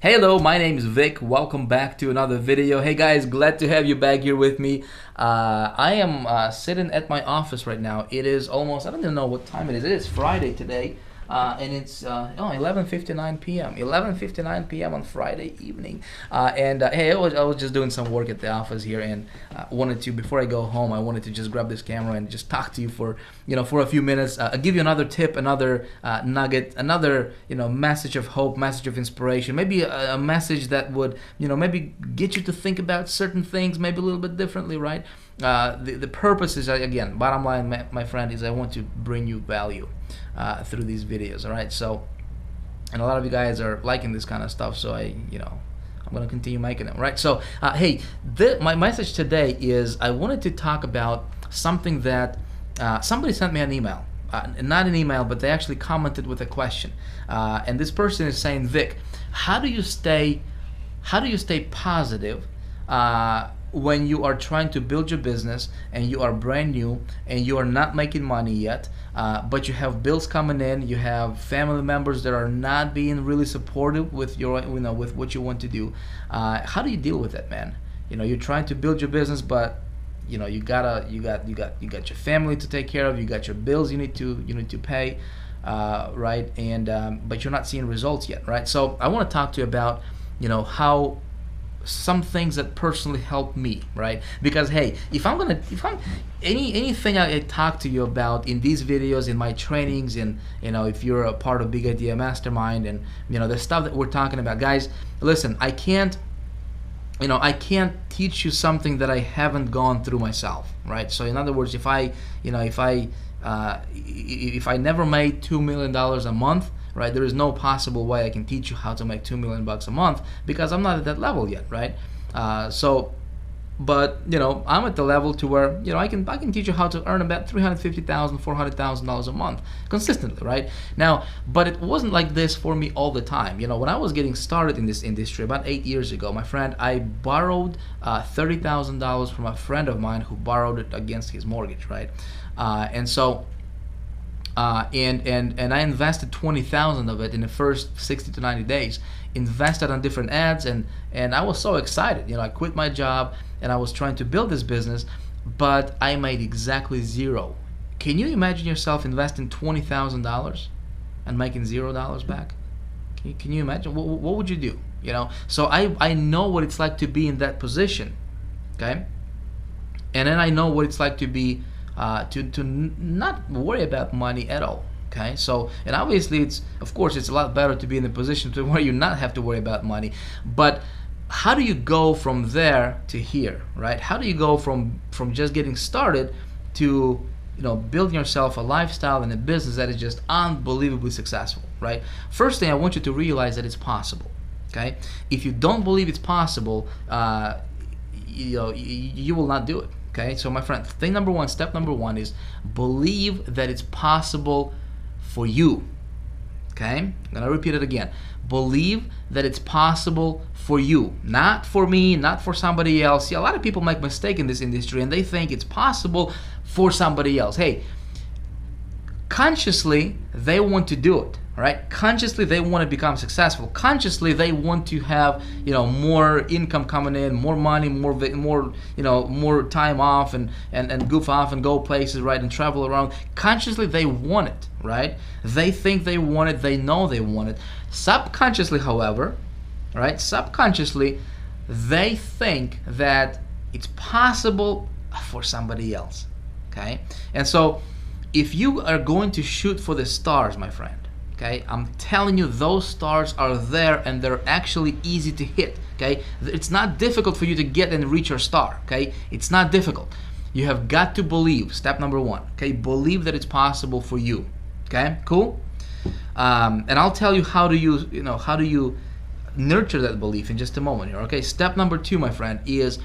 Hello, my name is Vic. Welcome back to another video. Hey guys, glad to have you back here with me. I am sitting at my office right now. It is almost, I don't even know what time it is. It is Friday today. And it's 11:59 p.m. 11:59 p.m. on Friday evening. Hey, I was just doing some work at the office here, and wanted to, before I go home, I wanted to just grab this camera and just talk to you for a few minutes. Give you another tip, another nugget, another message of hope, message of inspiration, maybe a message that would maybe get you to think about certain things maybe a little bit differently, right? The purpose is, again, bottom line, my friend, is I want to bring you value through these videos. All right, so, and a lot of you guys are liking this kind of stuff, so I'm going to continue making them, right? So hey, my message today is I wanted to talk about something that somebody sent me an email, not an email, but they actually commented with a question, and this person is saying, Vic, how do you stay positive when you are trying to build your business and you are brand new and you are not making money yet, but you have bills coming in, you have family members that are not being really supportive with your with what you want to do? How do you deal with that, man? You're trying to build your business, but you got your family to take care of, you got your bills you need to pay, right? And but you're not seeing results yet, right? So I want to talk to you about how some things that personally helped me, right? Because hey, if I'm anything I talk to you about in these videos, in my trainings, and if you're a part of Big Idea Mastermind, and the stuff that we're talking about, guys, listen, I can't teach you something that I haven't gone through myself, right? So in other words, if I never made $2 million a month, right, there is no possible way I can teach you how to make $2 million a month, because I'm not at that level yet, right? But I'm at the level to where I can teach you how to earn about $350,000, $400,000 a month consistently, right? Now, but it wasn't like this for me all the time. When I was getting started in this industry about 8 years ago, my friend, I borrowed $30,000 from a friend of mine who borrowed it against his mortgage, right? And I invested 20,000 of it in the first 60 to 90 days. Invested on different ads, and I was so excited. I quit my job and I was trying to build this business, but I made exactly zero. Can you imagine yourself investing $20,000 and making $0 back? Can you imagine? What would you do? So I know what it's like to be in that position, okay? And then I know what it's like to be to not worry about money at all. Okay, so, and obviously it's a lot better to be in a position to where you not have to worry about money. But how do you go from there to here, right? How do you go from just getting started to building yourself a lifestyle and a business that is just unbelievably successful, right? First thing, I want you to realize that it's possible. Okay, if you don't believe it's possible, you will not do it. Okay, so my friend, step number one is believe that it's possible for you. Okay, I'm gonna repeat it again. Believe that it's possible for you, not for me, not for somebody else. See, a lot of people make mistake in this industry and they think it's possible for somebody else. Hey, consciously they want to do it, right? Consciously they want to become successful. Consciously they want to have more income coming in, more money, more time off, and goof off and go places, right, and travel around. Consciously they want it, right? They think they want it, they know they want it. Subconsciously, however, right, they think that it's possible for somebody else. Okay, and so if you are going to shoot for the stars, my friend, okay, I'm telling you, those stars are there and they're actually easy to hit. Okay, it's not difficult for you to get and reach your star. Okay, it's not difficult. You have got to believe. Step number one. Okay, believe that it's possible for you. Okay, cool. And I'll tell you how do you nurture that belief in just a moment here. Okay, step number two, my friend, is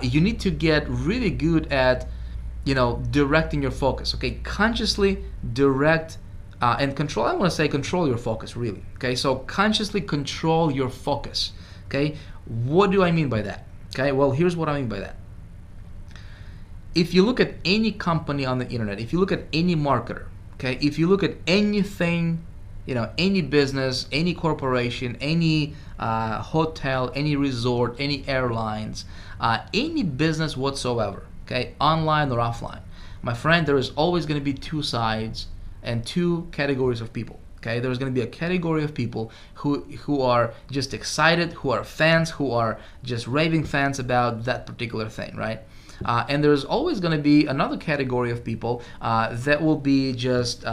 you need to get really good at directing your focus. Okay, consciously direct and control. I want to say control your focus, really. Okay, so consciously control your focus. Okay, what do I mean by that? Okay, well, here's what I mean by that. If you look at any company on the internet, if you look at any marketer, okay, if you look at anything any business, any corporation, any hotel, any resort, any airlines, any business whatsoever, okay, online or offline, my friend, there is always going to be two sides and two categories of people. Okay, there's going to be a category of people who are just excited, who are fans, who are just raving fans about that particular thing, right? And there's always going to be another category of people that will be just,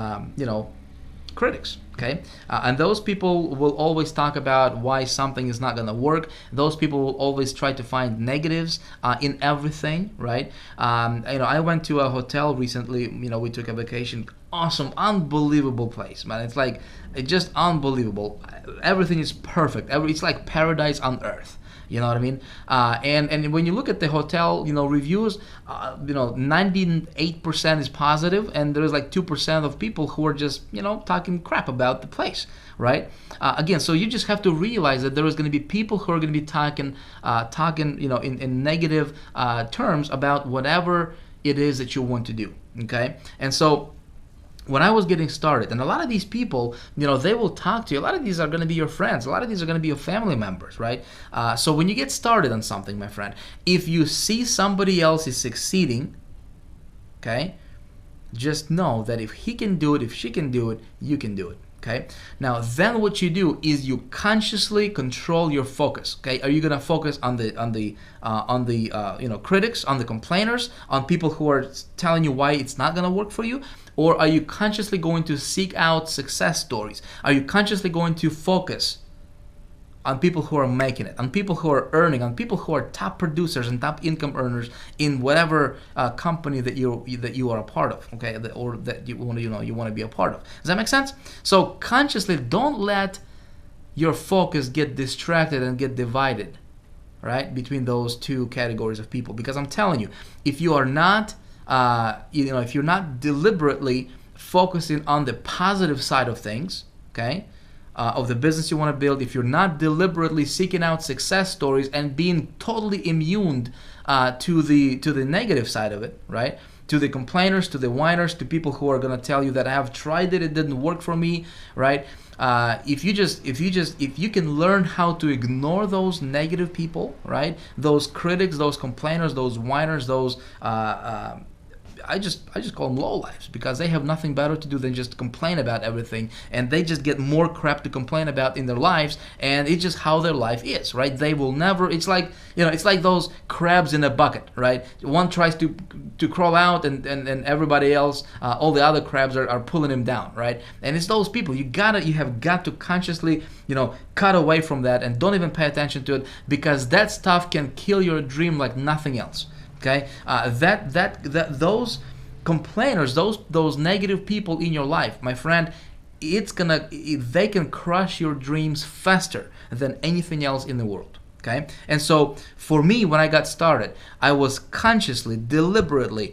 critics. Okay, and those people will always talk about why something is not going to work. Those people will always try to find negatives in everything, right? I went to a hotel recently. We took a vacation. Awesome, unbelievable place, man. It's just unbelievable. Everything is perfect. It's like paradise on earth. You know what I mean? And when you look at the hotel, reviews, 98% is positive, and there's like 2% of people who are just, talking crap about the place, right? Again, so you just have to realize that there is going to be people who are going to be talking, in negative terms about whatever it is that you want to do. Okay, and so when I was getting started, and a lot of these people, they will talk to you. A lot of these are going to be your friends. A lot of these are going to be your family members, right? So when you get started on something, my friend, if you see somebody else is succeeding, okay, just know that if he can do it, if she can do it, you can do it. Okay. Now, then what you do is you consciously control your focus. Okay. Are you gonna focus on the critics, on the complainers, on people who are telling you why it's not gonna work for you, or are you consciously going to seek out success stories? Are you consciously going to focus on people who are making it, on people who are earning, on people who are top producers and top income earners in whatever company that you are a part of, okay, or that you want to be a part of? Does that make sense? So consciously, don't let your focus get distracted and get divided, right, between those two categories of people. Because I'm telling you, if you are not, if you're not deliberately focusing on the positive side of things, okay, of the business you want to build, if you're not deliberately seeking out success stories and being totally immune to the negative side of it, right? To the complainers, to the whiners, to people who are going to tell you that I have tried it didn't work for me, right? If you can learn how to ignore those negative people, right? Those critics, those complainers, those whiners, those I just call them lowlifes, because they have nothing better to do than just complain about everything, and they just get more crap to complain about in their lives, and it's just how their life is, right? They will never. It's like those crabs in a bucket, right? One tries to crawl out, and everybody else, all the other crabs are pulling him down, right? And it's those people. You have got to consciously cut away from that, and don't even pay attention to it, because that stuff can kill your dream like nothing else. Okay, those complainers, those negative people in your life, my friend, they can crush your dreams faster than anything else in the world. Okay, and so for me, when I got started, I was consciously, deliberately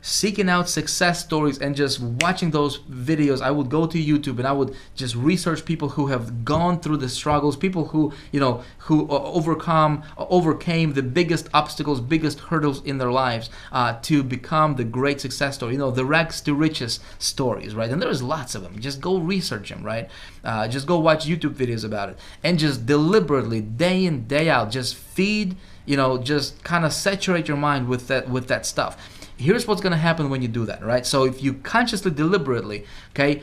seeking out success stories and just watching those videos. I would go to YouTube and I would just research people who have gone through the struggles, people who overcame the biggest obstacles, biggest hurdles in their lives to become the great success story. The rags to riches stories, right? And there's lots of them. Just go research them, right? Just go watch YouTube videos about it, and just deliberately, day in, day out, just feed, just kind of saturate your mind with that stuff. Here's what's going to happen when you do that, right? So if you consciously, deliberately, okay,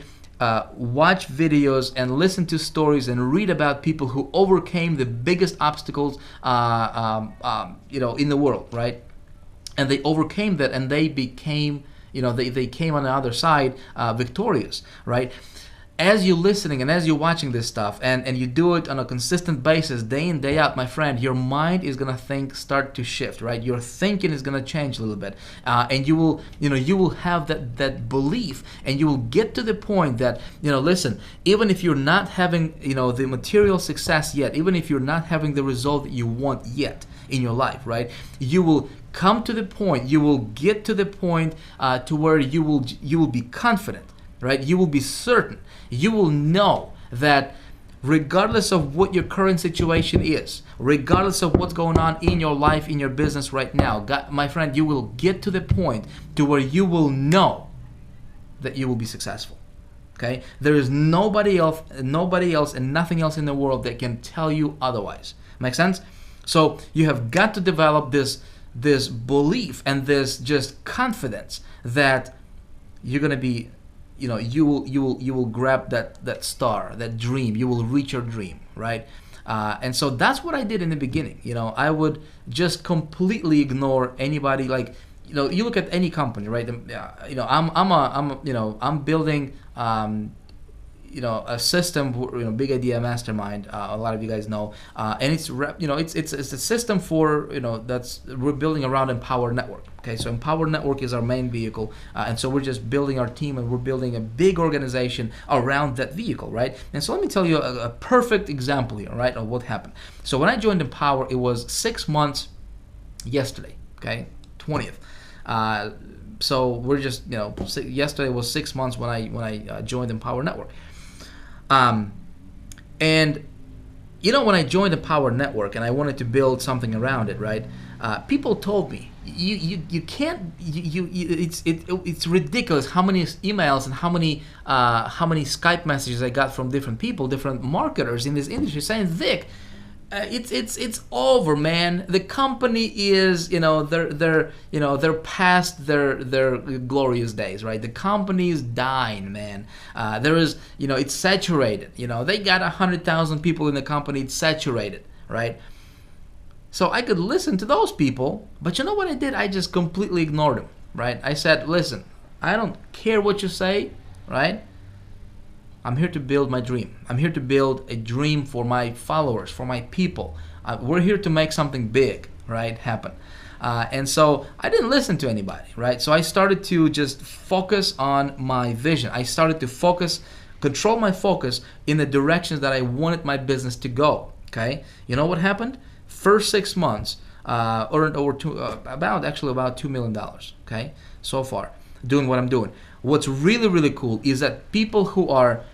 watch videos and listen to stories and read about people who overcame the biggest obstacles, in the world, right? And they overcame that, and they became, they came on the other side victorious, right? As you're listening and as you're watching this stuff, and you do it on a consistent basis, day in, day out, my friend, your mind is gonna start to shift, right? Your thinking is gonna change a little bit, and you will have that belief, and you will get to the point that, listen, even if you're not having, the material success yet, even if you're not having the result that you want yet in your life, right? You will come to the point, you will get to the point to where you will be confident, right? You will be certain. You will know that regardless of what your current situation is, regardless of what's going on in your life, in your business right now, my friend, you will get to the point to where you will know that you will be successful. Okay, there is nobody else, and nothing else in the world that can tell you otherwise. Make sense? So you have got to develop this belief and this just confidence that you're gonna be, you will grab that star, that dream. You will reach your dream, right? And so that's what I did in the beginning. I would just completely ignore anybody. Like, you look at any company, right? I'm building a system, Big Idea Mastermind. A lot of you guys know, and it's a system for we're building around Empower Network. Okay, so Empower Network is our main vehicle, and so we're just building our team, and we're building a big organization around that vehicle, right? And so let me tell you a perfect example here, right, of what happened. So when I joined Empower, it was 6 months yesterday, okay, 20th. So we're just, yesterday was 6 months when I joined Empower Network. And when I joined the Power Network and I wanted to build something around it, right? People told me you can't. It's ridiculous how many emails and how many Skype messages I got from different people, different marketers in this industry saying, Vick, it's over, man. The company is, they're past their glorious days, right? The company is dying, man. There is, it's saturated. They got 100,000 people in the company. It's saturated, right? So I could listen to those people, but you know what I did? I just completely ignored them, right? I said, listen, I don't care what you say, right? I'm here to build my dream. I'm here to build a dream for my followers, for my people. We're here to make something big, right, happen. And so I didn't listen to anybody, right? So I started to just focus on my vision. I started to control my focus in the directions that I wanted my business to go, okay? You know what happened? First 6 months, earned over about $2 million, okay, so far, doing what I'm doing. What's really, really cool is that people who are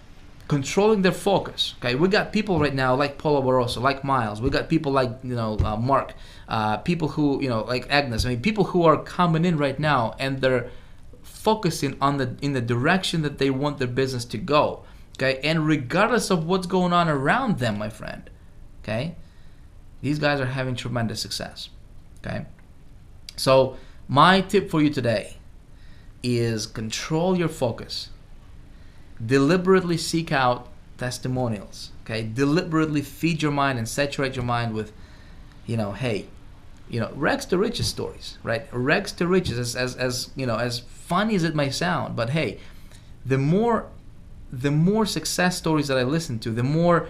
controlling their focus, okay, we got people right now like Paulo Barroso, like Miles, we got people like, Mark, people who, like Agnes, people who are coming in right now and they're focusing in the direction that they want their business to go, okay, and regardless of what's going on around them, my friend, okay, these guys are having tremendous success, okay? So my tip for you today is control your focus. Deliberately seek out testimonials, okay? Deliberately feed your mind and saturate your mind with, rags to riches stories, right? Rags to riches, as funny as it may sound, but hey, the more success stories that I listen to, the more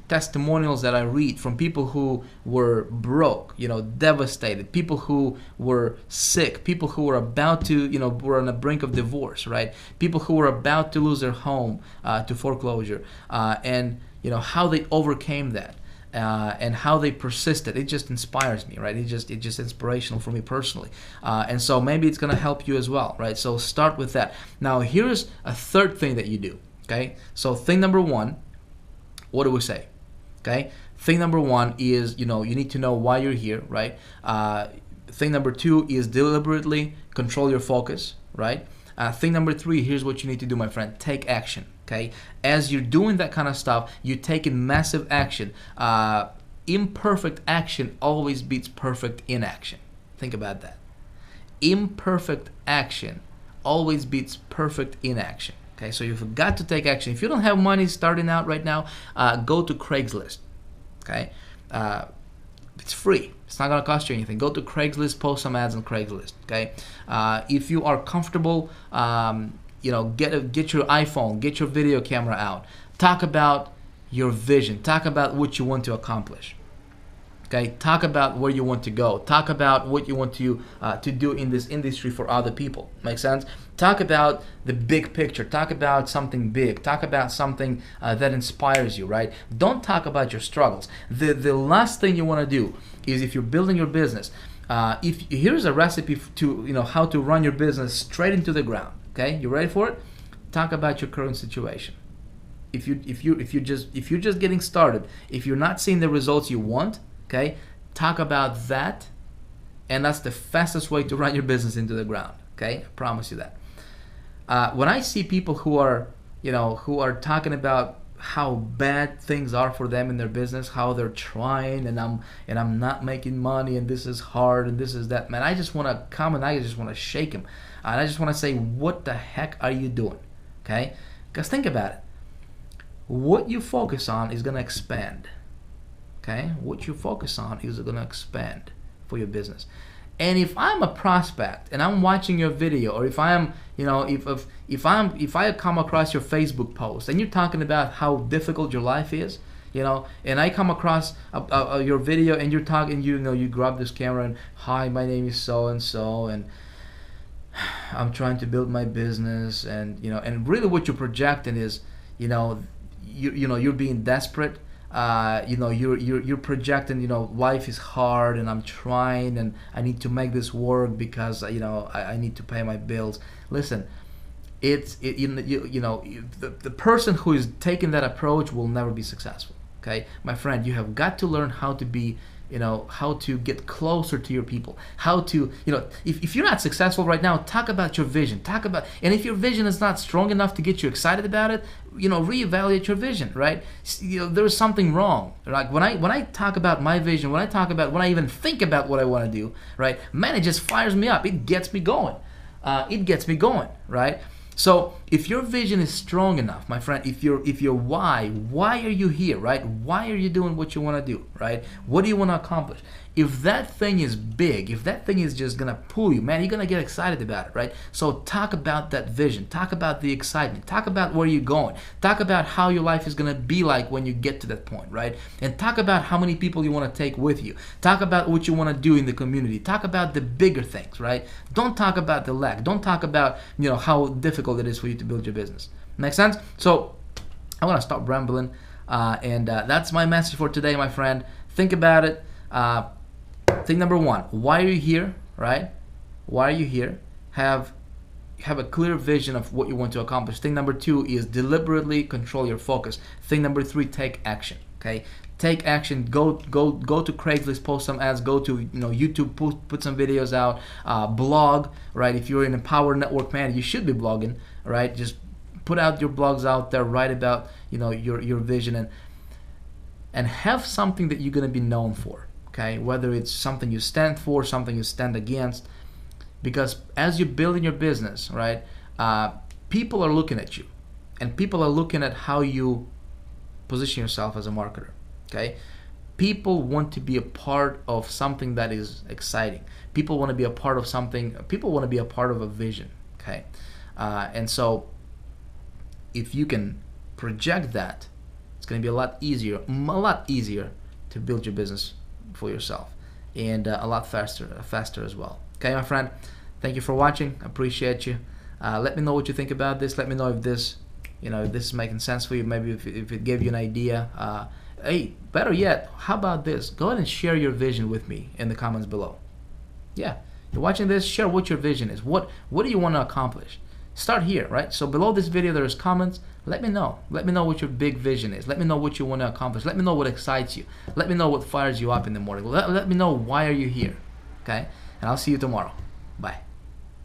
testimonials that I read from people who were broke, devastated, people who were sick, people who were about to, were on the brink of divorce, right? People who were about to lose their home to foreclosure, and how they overcame that. And how they persisted. It just inspires me, right? It's just inspirational for me personally. And so maybe it's gonna help you as well, right? So start with that. Now here's a third thing that you do, okay? So thing number one, what do we say? Okay? Thing number one is, you need to know why you're here, right? Thing number two is deliberately control your focus, right? Thing number three, here's what you need to do, my friend. Take action. Okay, as you're doing that kind of stuff, you're taking massive action. Imperfect action always beats perfect inaction. Think about that. Imperfect action always beats perfect inaction. Okay, so you've got to take action. If you don't have money starting out right now, go to Craigslist. Okay, it's free. It's not gonna cost you anything. Go to Craigslist, post some ads on Craigslist. Okay, if you are comfortable. Get your iPhone, get your video camera out. Talk about your vision. Talk about what you want to accomplish. Okay, talk about where you want to go. Talk about what you want to do in this industry for other people. Make sense? Talk about the big picture. Talk about something big. Talk about something that inspires you. Right? Don't talk about your struggles. The last thing you want to do is, if you're building your business, here's a recipe to how to run your business straight into the ground. Okay, you ready for it? Talk about your current situation. If you're just getting started, if you're not seeing the results you want, okay, talk about that, and that's the fastest way to run your business into the ground. Okay, I promise you that. When I see people who are, who are talking about how bad things are for them in their business, how they're trying, and I'm not making money, and this is hard, and this is that, man, I just want to come and I just want to shake them, and I just want to say, what the heck are you doing? Okay, because think about it. What you focus on is going to expand. Okay, what you focus on is going to expand for your business. And if I'm a prospect and I'm watching your video, or if I am, if I come across your Facebook post and you're talking about how difficult your life is, and I come across your video and you're talking, you grab this camera and, hi, my name is so and so, and I'm trying to build my business, and and really what you're projecting is, you're being desperate. You're projecting, life is hard and I'm trying and I need to make this work because I need to pay my bills. Listen, the person who is taking that approach will never be successful. Okay, my friend, you have got to learn how to be, how to get closer to your people, how to, if you're not successful right now, talk about your vision, and if your vision is not strong enough to get you excited about it, reevaluate your vision, right? There's something wrong. Like when I talk about my vision, when I even think about what I want to do, right, man, it just fires me up. It gets me going. Right? So if your vision is strong enough, my friend, if your why are you here, right? Why are you doing what you want to do, right? What do you want to accomplish? If that thing is big, if that thing is just gonna pull you, man, you're gonna get excited about it, right? So talk about that vision, talk about the excitement, talk about where you're going, talk about how your life is gonna be like when you get to that point, right? And talk about how many people you want to take with you. Talk about what you want to do in the community. Talk about the bigger things, right? Don't talk about the lack. Don't talk about how difficult it is for you to build your business. Make sense? So I'm gonna stop rambling, and that's my message for today, my friend. Think about it. Thing number one, why are you here, right? Why are you here? Have a clear vision of what you want to accomplish. Thing number two is deliberately control your focus. Thing number three, take action. Okay, take action. Go to Craigslist, post some ads. Go to YouTube, put some videos out. Blog, right? If you're in a power network, man, you should be blogging, right? Just put out your blogs out there. Write about your vision, and have something that you're gonna be known for. Okay, whether it's something you stand for, something you stand against, because as you're building your business, right, people are looking at you, and people are looking at how you position yourself as a marketer. Okay, people want to be a part of something that is exciting. People want to be a part of something. People want to be a part of a vision. Okay, and so if you can project that, it's going to be a lot easier to build your business for yourself, and a lot faster as well. Okay, my friend, thank you for watching. I appreciate you. Let me know what you think about this. Let me know if this is making sense for you. Maybe if it gave you an idea. Hey, better yet, how about this? Go ahead and share your vision with me in the comments below. Yeah, you're watching this, share what your vision is. What do you want to accomplish? Start here, right? So below this video there's comments. Let me know what your big vision is. Let me know what you want to accomplish. Let me know what excites you. Let me know what fires you up in the morning. Let me know why are you here. Okay, and I'll see you tomorrow. Bye.